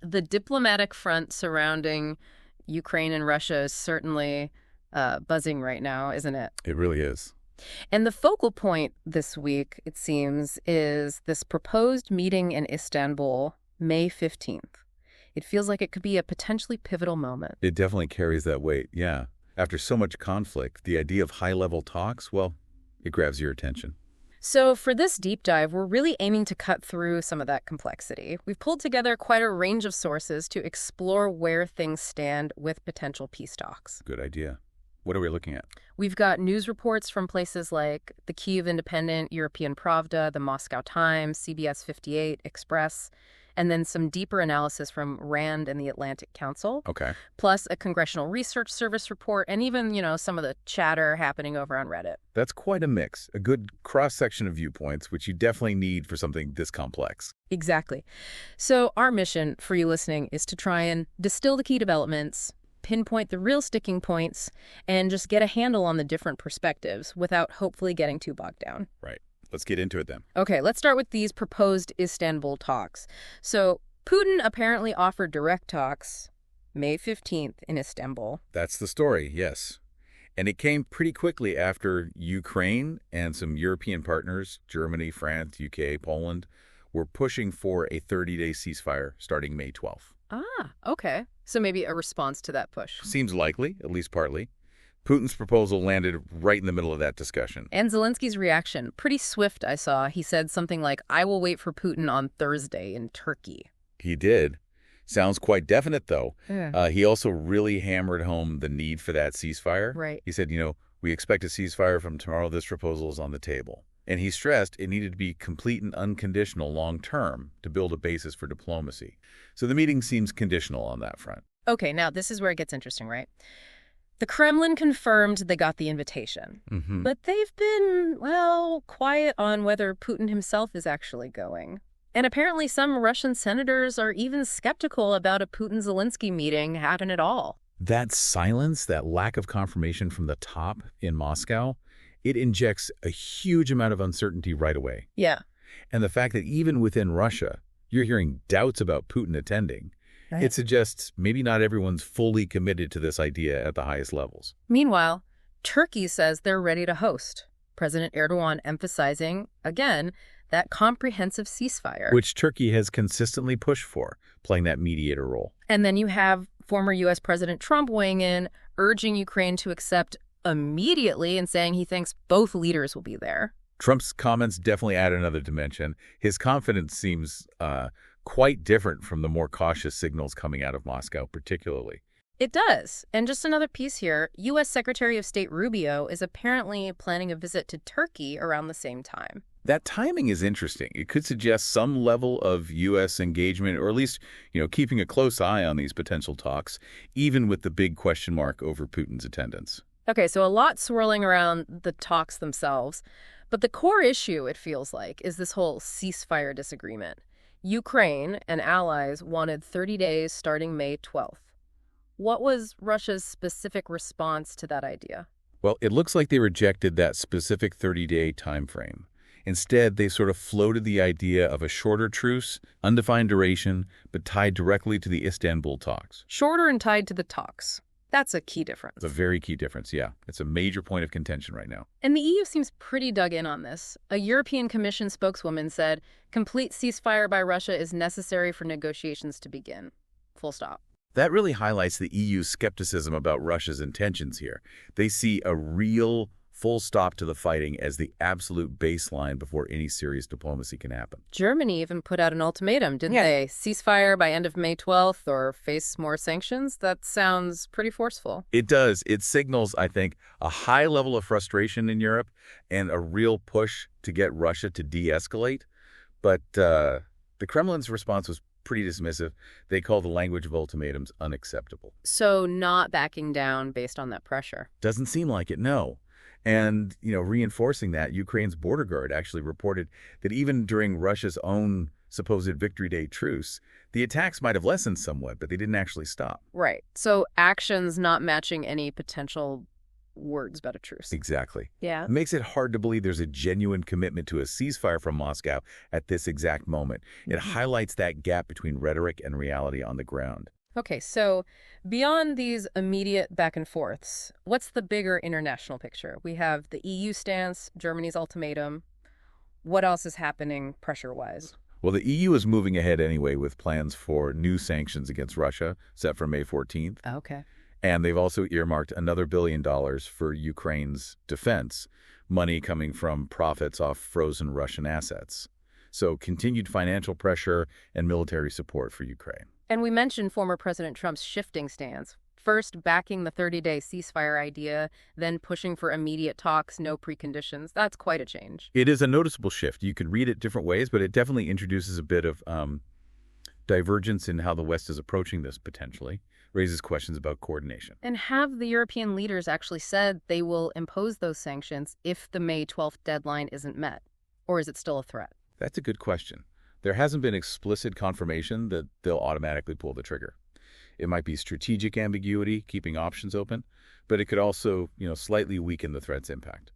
The diplomatic front surrounding Ukraine and Russia is certainly buzzing right now, isn't it? It really is. And the focal point this week, it seems, is this proposed meeting in Istanbul, May 15th. It feels like it could be a potentially pivotal moment. It definitely carries that weight, yeah. After so much conflict, the idea of high-level talks, well, it grabs your attention. So for this deep dive, we're really aiming to cut through some of that complexity. We've pulled together quite a range of sources to explore where things stand with potential peace talks. Good idea. What are we looking at? We've got news reports from places like the Kyiv Independent, European Pravda, the Moscow Times, CBS 58, Express, and then some deeper analysis from RAND and the Atlantic Council. Okay. Plus a Congressional Research Service report and even, some of the chatter happening over on Reddit. That's quite a mix, a good cross-section of viewpoints, which you definitely need for something this complex. Exactly. So our mission for you listening is to try and distill the key developments, pinpoint the real sticking points, and just get a handle on the different perspectives without hopefully getting too bogged down. Right. Let's get into it then. Okay, let's start with these proposed Istanbul talks. So Putin apparently offered direct talks May 15th in Istanbul. That's the story, yes. And it came pretty quickly after Ukraine and some European partners, Germany, France, UK, Poland, were pushing for a 30-day ceasefire starting May 12th. Ah, okay. So maybe a response to that push. Seems likely, at least partly. Putin's proposal landed right in the middle of that discussion. And Zelensky's reaction, pretty swift, I saw. He said something like, I will wait for Putin on Thursday in Turkey. He did. Sounds quite definite, though. Yeah. He also really hammered home the need for that ceasefire. Right. He said, we expect a ceasefire from tomorrow. This proposal is on the table. And he stressed it needed to be complete and unconditional long-term to build a basis for diplomacy. So the meeting seems conditional on that front. Okay, now this is where it gets interesting, right? The Kremlin confirmed they got the invitation, but they've been, quiet on whether Putin himself is actually going. And apparently some Russian senators are even skeptical about a Putin-Zelensky meeting happening at all. That silence, that lack of confirmation from the top in Moscow, it injects a huge amount of uncertainty right away. Yeah. And the fact that even within Russia, you're hearing doubts about Putin attending, Right. It suggests maybe not everyone's fully committed to this idea at the highest levels. Meanwhile, Turkey says they're ready to host. President Erdogan emphasizing, again, that comprehensive ceasefire. Which Turkey has consistently pushed for, playing that mediator role. And then you have former U.S. President Trump weighing in, urging Ukraine to accept immediately and saying he thinks both leaders will be there. Trump's comments definitely add another dimension. His confidence seems quite different from the more cautious signals coming out of Moscow, particularly. It does. And just another piece here, U.S. Secretary of State Rubio is apparently planning a visit to Turkey around the same time. That timing is interesting. It could suggest some level of U.S. engagement, or at least, keeping a close eye on these potential talks, even with the big question mark over Putin's attendance. Okay, so a lot swirling around the talks themselves. But the core issue, it feels like, is this whole ceasefire disagreement. Ukraine and allies wanted 30 days starting May 12th. What was Russia's specific response to that idea? Well, it looks like they rejected that specific 30-day time frame. Instead, they sort of floated the idea of a shorter truce, undefined duration, but tied directly to the Istanbul talks. Shorter and tied to the talks. That's a key difference. It's a very key difference, yeah. It's a major point of contention right now. And the EU seems pretty dug in on this. A European Commission spokeswoman said, complete ceasefire by Russia is necessary for negotiations to begin. Full stop. That really highlights the EU's skepticism about Russia's intentions here. They see a real full stop to the fighting as the absolute baseline before any serious diplomacy can happen. Germany even put out an ultimatum, didn't they? Ceasefire by end of May 12th or face more sanctions? That sounds pretty forceful. It does. It signals, I think, a high level of frustration in Europe and a real push to get Russia to de-escalate. But the Kremlin's response was pretty dismissive. They call the language of ultimatums unacceptable. So not backing down based on that pressure. Doesn't seem like it, no. And, reinforcing that, Ukraine's border guard actually reported that even during Russia's own supposed Victory Day truce, the attacks might have lessened somewhat, but they didn't actually stop. Right. So actions not matching any potential words about a truce. Exactly. Yeah. It makes it hard to believe there's a genuine commitment to a ceasefire from Moscow at this exact moment. It highlights that gap between rhetoric and reality on the ground. Okay, so beyond these immediate back and forths, what's the bigger international picture? We have the EU stance, Germany's ultimatum. What else is happening pressure-wise? Well, the EU is moving ahead anyway with plans for new sanctions against Russia set for May 14th. Okay. And they've also earmarked another $1 billion for Ukraine's defense, money coming from profits off frozen Russian assets. So continued financial pressure and military support for Ukraine. And we mentioned former President Trump's shifting stance. First backing the 30-day ceasefire idea, then pushing for immediate talks, no preconditions. That's quite a change. It is a noticeable shift. You could read it different ways, but it definitely introduces a bit of divergence in how the West is approaching this potentially, raises questions about coordination. And have the European leaders actually said they will impose those sanctions if the May 12th deadline isn't met? Or is it still a threat? That's a good question. There hasn't been explicit confirmation that they'll automatically pull the trigger. It might be strategic ambiguity, keeping options open, but it could also, slightly weaken the threat's impact.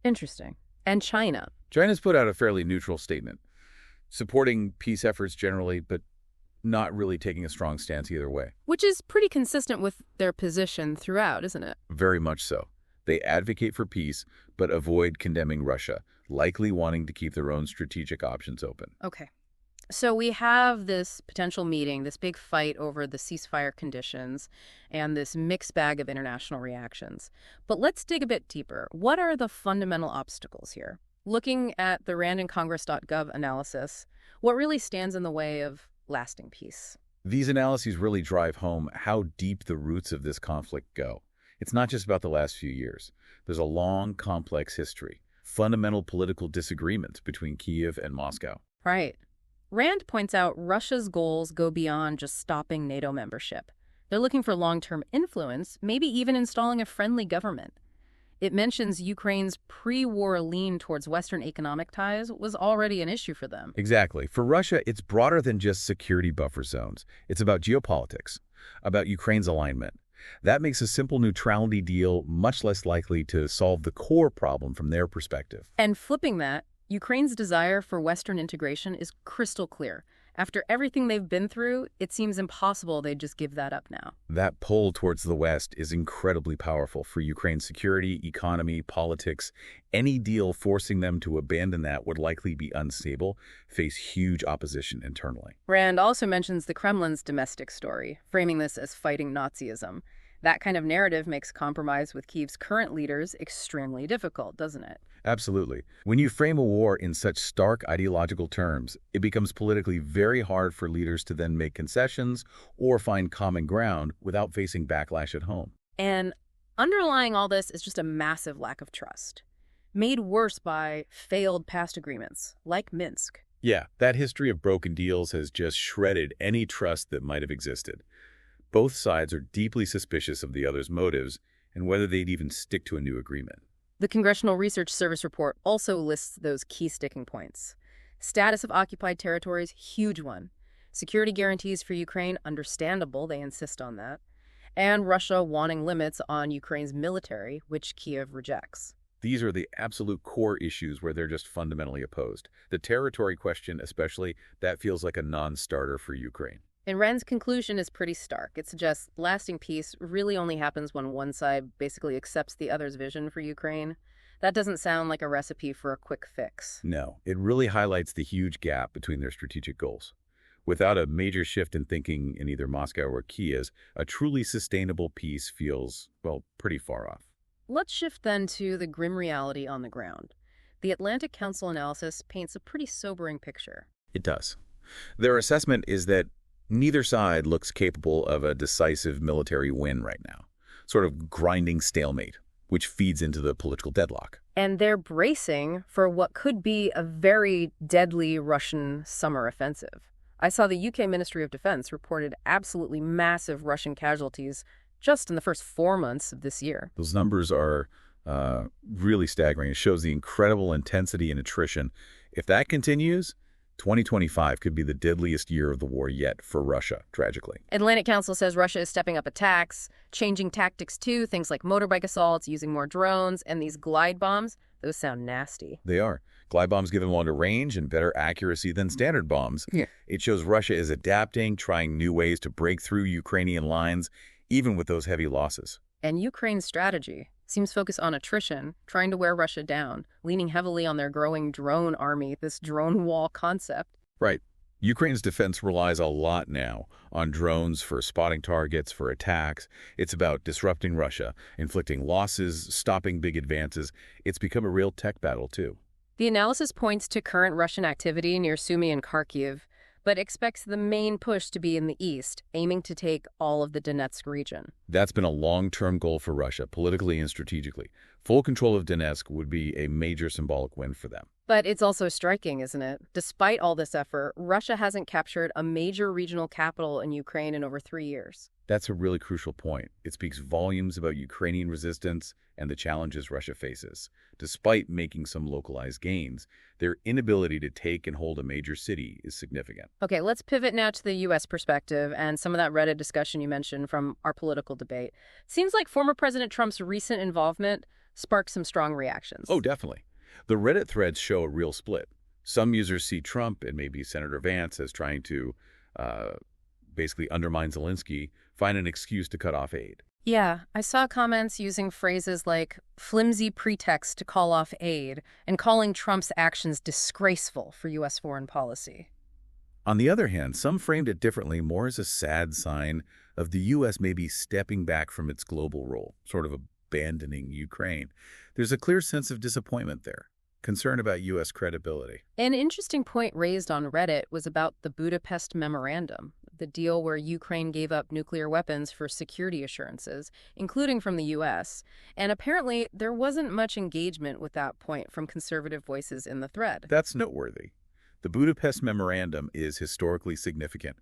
Interesting. And China? China's put out a fairly neutral statement, supporting peace efforts generally, but not really taking a strong stance either way. Which is pretty consistent with their position throughout, isn't it? Very much so. They advocate for peace, but avoid condemning Russia, likely wanting to keep their own strategic options open. Okay. So we have this potential meeting, this big fight over the ceasefire conditions, and this mixed bag of international reactions. But let's dig a bit deeper. What are the fundamental obstacles here? Looking at the randandcongress.gov analysis, what really stands in the way of lasting peace? These analyses really drive home how deep the roots of this conflict go. It's not just about the last few years. There's a long, complex history, fundamental political disagreements between Kyiv and Moscow. Right. Rand points out Russia's goals go beyond just stopping NATO membership. They're looking for long-term influence, maybe even installing a friendly government. It mentions Ukraine's pre-war lean towards Western economic ties was already an issue for them. Exactly. For Russia, it's broader than just security buffer zones. It's about geopolitics, about Ukraine's alignment. That makes a simple neutrality deal much less likely to solve the core problem from their perspective. And flipping that, Ukraine's desire for Western integration is crystal clear. After everything they've been through, it seems impossible they'd just give that up now. That pull towards the West is incredibly powerful for Ukraine's security, economy, politics. Any deal forcing them to abandon that would likely be unstable, face huge opposition internally. Rand also mentions the Kremlin's domestic story, framing this as fighting Nazism. That kind of narrative makes compromise with Kyiv's current leaders extremely difficult, doesn't it? Absolutely. When you frame a war in such stark ideological terms, it becomes politically very hard for leaders to then make concessions or find common ground without facing backlash at home. And underlying all this is just a massive lack of trust, made worse by failed past agreements, like Minsk. Yeah, that history of broken deals has just shredded any trust that might have existed. Both sides are deeply suspicious of the other's motives and whether they'd even stick to a new agreement. The Congressional Research Service report also lists those key sticking points. Status of occupied territories, huge one. Security guarantees for Ukraine, understandable, they insist on that. And Russia wanting limits on Ukraine's military, which Kyiv rejects. These are the absolute core issues where they're just fundamentally opposed. The territory question especially, that feels like a non-starter for Ukraine. And Rand's conclusion is pretty stark. It suggests lasting peace really only happens when one side basically accepts the other's vision for Ukraine. That doesn't sound like a recipe for a quick fix. No, it really highlights the huge gap between their strategic goals. Without a major shift in thinking in either Moscow or Kyiv, a truly sustainable peace feels, well, pretty far off. Let's shift then to the grim reality on the ground. The Atlantic Council analysis paints a pretty sobering picture. It does. Their assessment is that neither side looks capable of a decisive military win right now, sort of grinding stalemate, which feeds into the political deadlock. And they're bracing for what could be a very deadly Russian summer offensive. I saw the UK Ministry of Defense reported absolutely massive Russian casualties just in the first 4 months of this year. Those numbers are really staggering. It shows the incredible intensity and attrition. If that continues, 2025 could be the deadliest year of the war yet for Russia, tragically. Atlantic Council says Russia is stepping up attacks, changing tactics too, things like motorbike assaults, using more drones, and these glide bombs. Those sound nasty. They are. Glide bombs give them longer range and better accuracy than standard bombs. Yeah. It shows Russia is adapting, trying new ways to break through Ukrainian lines, even with those heavy losses. And Ukraine's strategy seems focused on attrition, trying to wear Russia down, leaning heavily on their growing drone army, this drone wall concept. Right. Ukraine's defense relies a lot now on drones for spotting targets, for attacks. It's about disrupting Russia, inflicting losses, stopping big advances. It's become a real tech battle, too. The analysis points to current Russian activity near Sumy and Kharkiv, but expects the main push to be in the east, aiming to take all of the Donetsk region. That's been a long-term goal for Russia, politically and strategically. Full control of Donetsk would be a major symbolic win for them. But it's also striking, isn't it? Despite all this effort, Russia hasn't captured a major regional capital in Ukraine in over 3 years. That's a really crucial point. It speaks volumes about Ukrainian resistance and the challenges Russia faces. Despite making some localized gains, their inability to take and hold a major city is significant. Okay, let's pivot now to the U.S. perspective and some of that Reddit discussion you mentioned from our political debate. Seems like former President Trump's recent involvement sparked some strong reactions. Oh, definitely. The Reddit threads show a real split. Some users see Trump and maybe Senator Vance as trying to basically undermine Zelensky, find an excuse to cut off aid. Yeah, I saw comments using phrases like flimsy pretext to call off aid and calling Trump's actions disgraceful for U.S. foreign policy. On the other hand, some framed it differently, more as a sad sign of the U.S. maybe stepping back from its global role, sort of abandoning Ukraine. There's a clear sense of disappointment there, concern about U.S. credibility. An interesting point raised on Reddit was about the Budapest Memorandum, the deal where Ukraine gave up nuclear weapons for security assurances, including from the U.S., and apparently there wasn't much engagement with that point from conservative voices in the thread. That's noteworthy. The Budapest Memorandum is historically significant,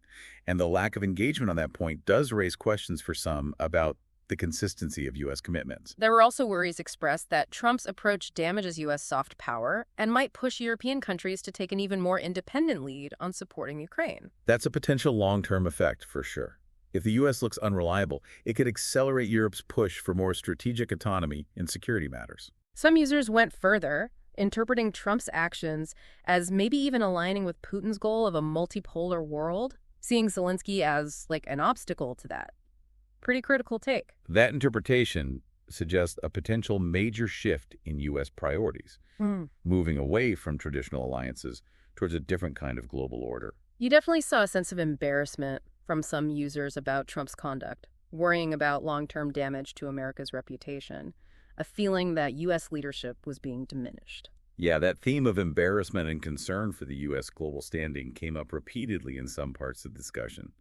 and the lack of engagement on that point does raise questions for some about the consistency of U.S. commitments. There were also worries expressed that Trump's approach damages U.S. soft power and might push European countries to take an even more independent lead on supporting Ukraine. That's a potential long-term effect, for sure. If the U.S. looks unreliable, it could accelerate Europe's push for more strategic autonomy in security matters. Some users went further, interpreting Trump's actions as maybe even aligning with Putin's goal of a multipolar world, seeing Zelensky as like an obstacle to that. Pretty critical take. That interpretation suggests a potential major shift in U.S. priorities, moving away from traditional alliances towards a different kind of global order. You definitely saw a sense of embarrassment from some users about Trump's conduct, worrying about long-term damage to America's reputation, a feeling that U.S. leadership was being diminished. Yeah, that theme of embarrassment and concern for the U.S. global standing came up repeatedly in some parts of the discussion.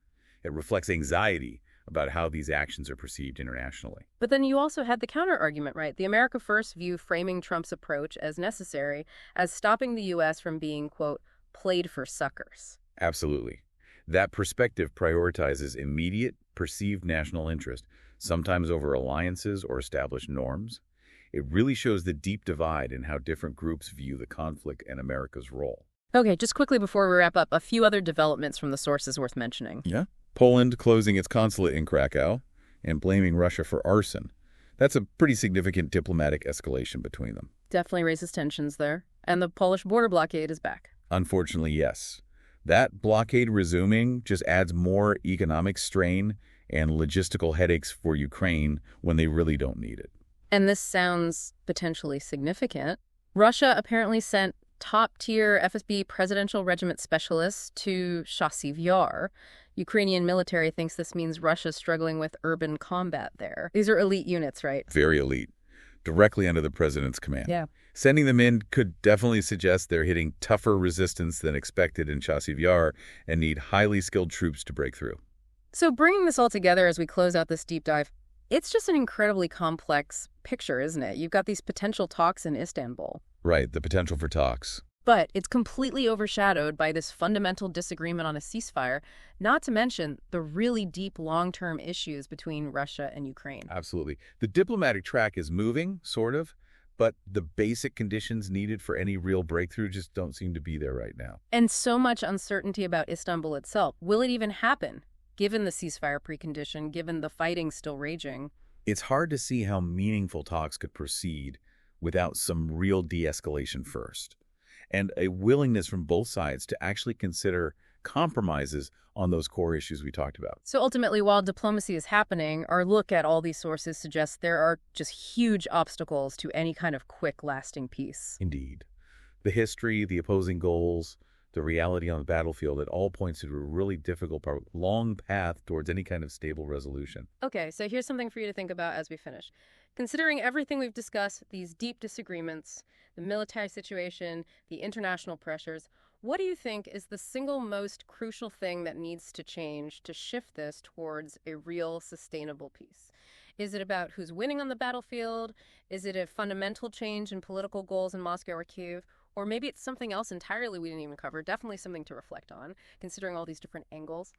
It reflects anxiety about how these actions are perceived internationally. But then you also had the counter-argument, right? The America First view framing Trump's approach as necessary, as stopping the U.S. from being, quote, played for suckers. Absolutely. That perspective prioritizes immediate, perceived national interest, sometimes over alliances or established norms. It really shows the deep divide in how different groups view the conflict and America's role. Okay, just quickly before we wrap up, a few other developments from the sources worth mentioning. Yeah. Poland closing its consulate in Krakow and blaming Russia for arson. That's a pretty significant diplomatic escalation between them. Definitely raises tensions there. And the Polish border blockade is back. Unfortunately, yes. That blockade resuming just adds more economic strain and logistical headaches for Ukraine when they really don't need it. And this sounds potentially significant. Russia apparently sent top-tier FSB presidential regiment specialists to Chasiv Yar. Ukrainian military thinks this means Russia's struggling with urban combat there. These are elite units, right? Very elite. Directly under the president's command. Yeah. Sending them in could definitely suggest they're hitting tougher resistance than expected in Chasiv Yar and need highly skilled troops to break through. So bringing this all together as we close out this deep dive, it's just an incredibly complex picture, isn't it? You've got these potential talks in Istanbul. Right, the potential for talks. But it's completely overshadowed by this fundamental disagreement on a ceasefire, not to mention the really deep long-term issues between Russia and Ukraine. Absolutely. The diplomatic track is moving, sort of, but the basic conditions needed for any real breakthrough just don't seem to be there right now. And so much uncertainty about Istanbul itself. Will it even happen, given the ceasefire precondition, given the fighting still raging? It's hard to see how meaningful talks could proceed without some real de-escalation first, and a willingness from both sides to actually consider compromises on those core issues we talked about. So ultimately, while diplomacy is happening, our look at all these sources suggests there are just huge obstacles to any kind of quick, lasting peace. Indeed. The history, the opposing goals, the reality on the battlefield, it all points to a really difficult, long path towards any kind of stable resolution. Okay, so here's something for you to think about as we finish. Considering everything we've discussed, these deep disagreements, the military situation, the international pressures, what do you think is the single most crucial thing that needs to change to shift this towards a real sustainable peace? Is it about who's winning on the battlefield? Is it a fundamental change in political goals in Moscow or Kyiv? Or maybe it's something else entirely we didn't even cover, definitely something to reflect on, considering all these different angles.